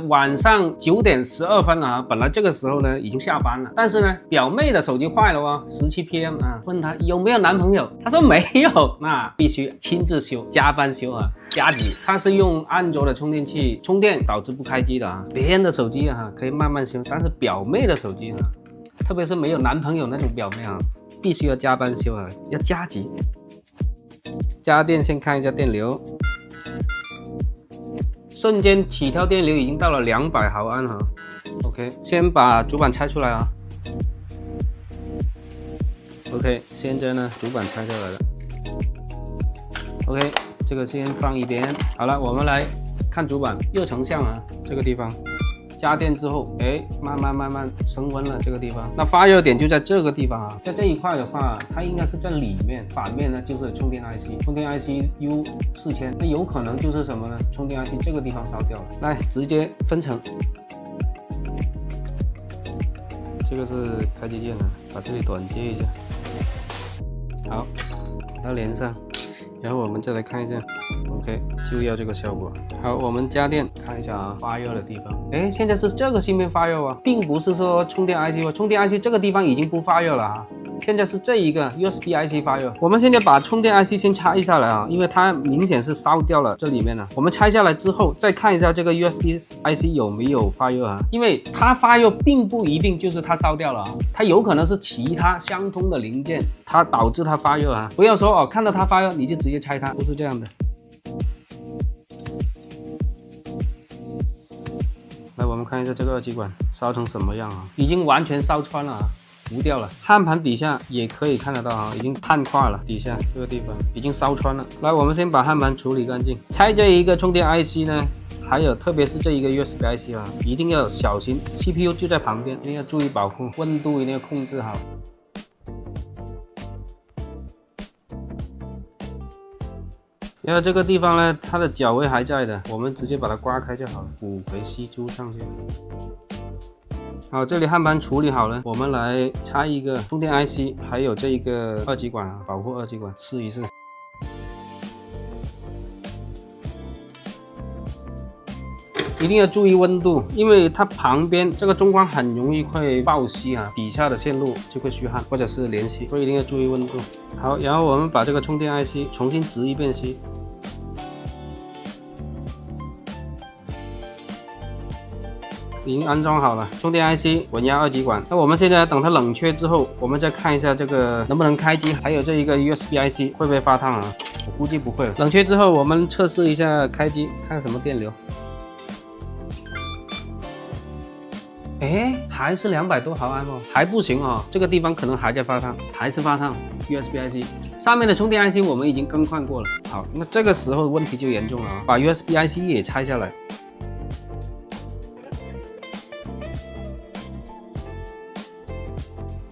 晚上9点12分啊，本来这个时候呢已经下班了，但是呢表妹的手机坏了哦，17 PM 啊，问她有没有男朋友，她说没有，那必须亲自修，加班修啊，加急。她是用安卓的充电器充电导致不开机的啊，别人的手机啊可以慢慢修，但是表妹的手机啊，特别是没有男朋友那种表妹啊，必须要加班修啊，要加急。家电先看一下电流。瞬间起跳电流已经到了200毫安哈 ，OK， 先把主板拆出来啊 ，OK， 现在呢主板拆下来了 ，OK， 这个先放一边。好了，我们来看主板右成像啊，这个地方加电之后，哎，慢慢升温了这个地方。那发热点就在这个地方啊，在这一块的话，它应该是在里面，反面呢就是充电 IC， 充电 IC U4000，那有可能就是什么呢？充电 IC 这个地方烧掉了。来，直接分层，这个是开机键啊，把这里短接一下，好，把它连上，然后我们再来看一下。OK， 就要这个效果。好，我们家电看一下啊，发热的地方。哎，现在是这个芯片发热啊，并不是说充电 IC 哦，充电 IC 这个地方已经不发热了啊。现在是这一个 USB IC 发热。我们现在把充电 IC 先拆下来啊，因为它明显是烧掉了这里面的。我们拆下来之后，再看一下这个 USB IC 有没有发热啊？因为它发热并不一定就是它烧掉了啊，它有可能是其他相通的零件，它导致它发热啊。不要说哦，看到它发热你就直接拆它，不是这样的。来，我们看一下这个二极管烧成什么样啊？已经完全烧穿了啊，糊掉了。焊盘底下也可以看得到啊，已经碳化了，底下这个地方已经烧穿了。来，我们先把焊盘处理干净。拆这一个充电 IC 呢，还有特别是这一个 USB IC 啊，一定要小心 ，CPU 就在旁边，一定要注意保护，温度一定要控制好。然后这个地方呢，它的脚位还在的，我们直接把它刮开就好了，骨回吸珠上去。好，这里焊盘处理好了，我们来插一个充电 IC， 还有这一个二极管啊，保护二极管，试一试。一定要注意温度，因为它旁边这个中框很容易会爆吸啊，底下的线路就会虚焊或者是连吸，所以一定要注意温度。好，然后我们把这个充电 IC 重新直一遍吸。已经安装好了充电 IC 稳压二极管，那我们现在等它冷却之后，我们再看一下这个能不能开机，还有这一个 USB IC 会不会发烫啊？我估计不会。冷却之后，我们测试一下开机，看什么电流。哎，还是200多毫安哦，还不行哦，这个地方可能还在发烫，还是发烫 USB IC 上面的充电 IC 我们已经更换过了。好，那这个时候问题就严重了啊，把 USB IC 也拆下来。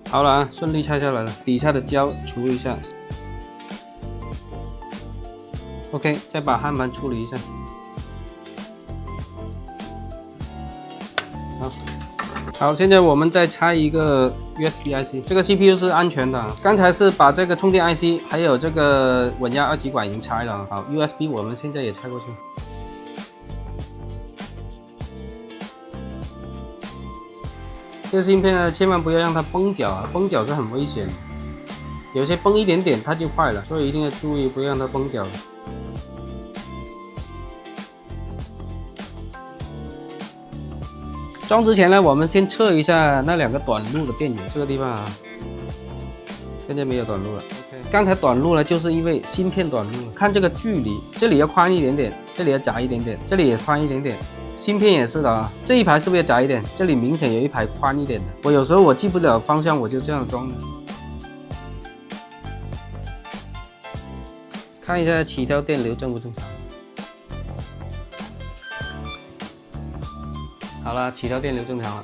好了啊，顺利拆下来了，底下的胶除一下。OK， 再把焊盘处理一下。好，现在我们再拆一个 USB IC， 这个 CPU 是安全的。刚才是把这个充电 IC 还有这个稳压二极管已经拆了。好 ，USB 我们现在也拆过去。这个芯片呢，千万不要让它崩角啊，崩角是很危险的。有些崩一点点它就坏了，所以一定要注意，不要让它崩角。装之前呢，我们先测一下那2个短路的电源，这个地方啊，现在没有短路了。OK， 刚才短路呢，就是因为芯片短路。看这个距离，这里要宽一点点，这里要窄一点点，这里也宽一点点。芯片也是的啊，这一排是不是要窄一点？这里明显有一排宽一点的。我有时候我记不了方向，我就这样装的。看一下起跳电流正不正常。好了，起跳电流正常了，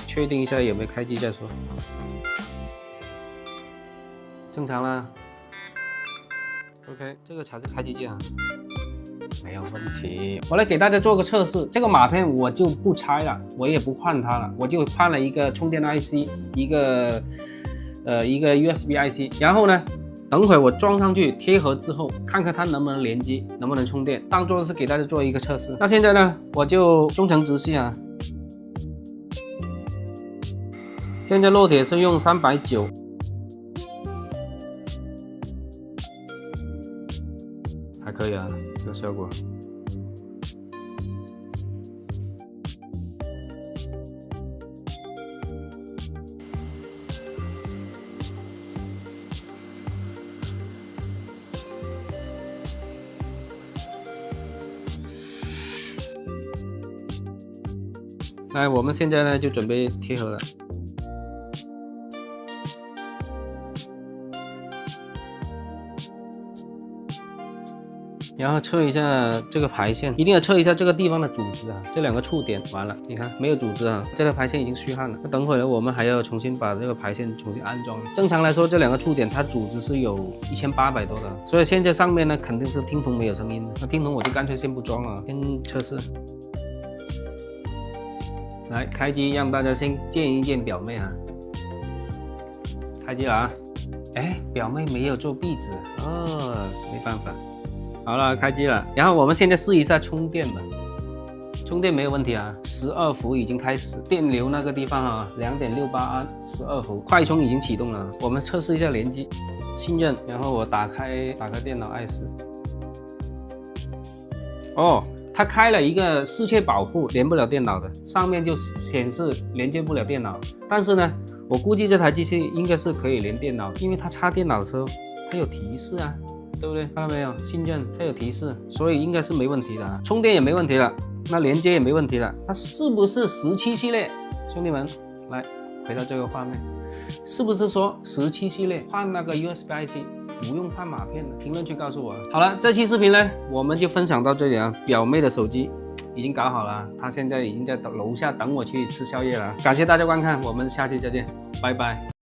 确定一下有没有开机再说。正常了 ，OK， 这个才是开机键啊，没有问题。我来给大家做个测试，这个马片我就不拆了，我也不换它了，我就换了一个充电 IC， 一个USB IC， 然后呢，等等会儿我装上去贴合之后，看看它能不能联机，能不能充电，当做是给大家做一个测试。那现在呢，我就忠诚直系啊。现在烙铁是用390，还可以啊，这个效果。来，我们现在呢就准备贴合了。然后测一下这个排线，一定要测一下这个地方的组织啊，这2个触点完了，你看没有组织啊，这个排线已经虚焊了。那等会儿呢，我们还要重新把这个排线重新安装。正常来说，这2个触点它组织是有1800多的，所以现在上面呢肯定是听筒没有声音的。那听筒我就干脆先不装了，先测试。来开机，让大家先见一见表妹啊。开机了啊！哎，表妹没有做壁纸哦，没办法。好了，开机了。然后我们现在试一下充电吧。充电没有问题啊，12伏已经开始，电流那个地方啊，2.68安，12伏，快充已经启动了。我们测试一下联机，信任。然后我打开电脑IS。哦，它开了一个视切保护，连不了电脑的，上面就显示连接不了电脑。但是呢，我估计这台机器应该是可以连电脑，因为它插电脑的时候，它有提示啊。对不对？看到没有？信任它有提示，所以应该是没问题的啊。充电也没问题了，那连接也没问题了。它是不是17系列？兄弟们，来回到这个画面，是不是说17系列换那个 USB-IC 不用换码片的？评论区告诉我。好了，这期视频呢，我们就分享到这里啊。表妹的手机已经搞好了，她现在已经在楼下等我去吃宵夜了。感谢大家观看，我们下期再见，拜拜。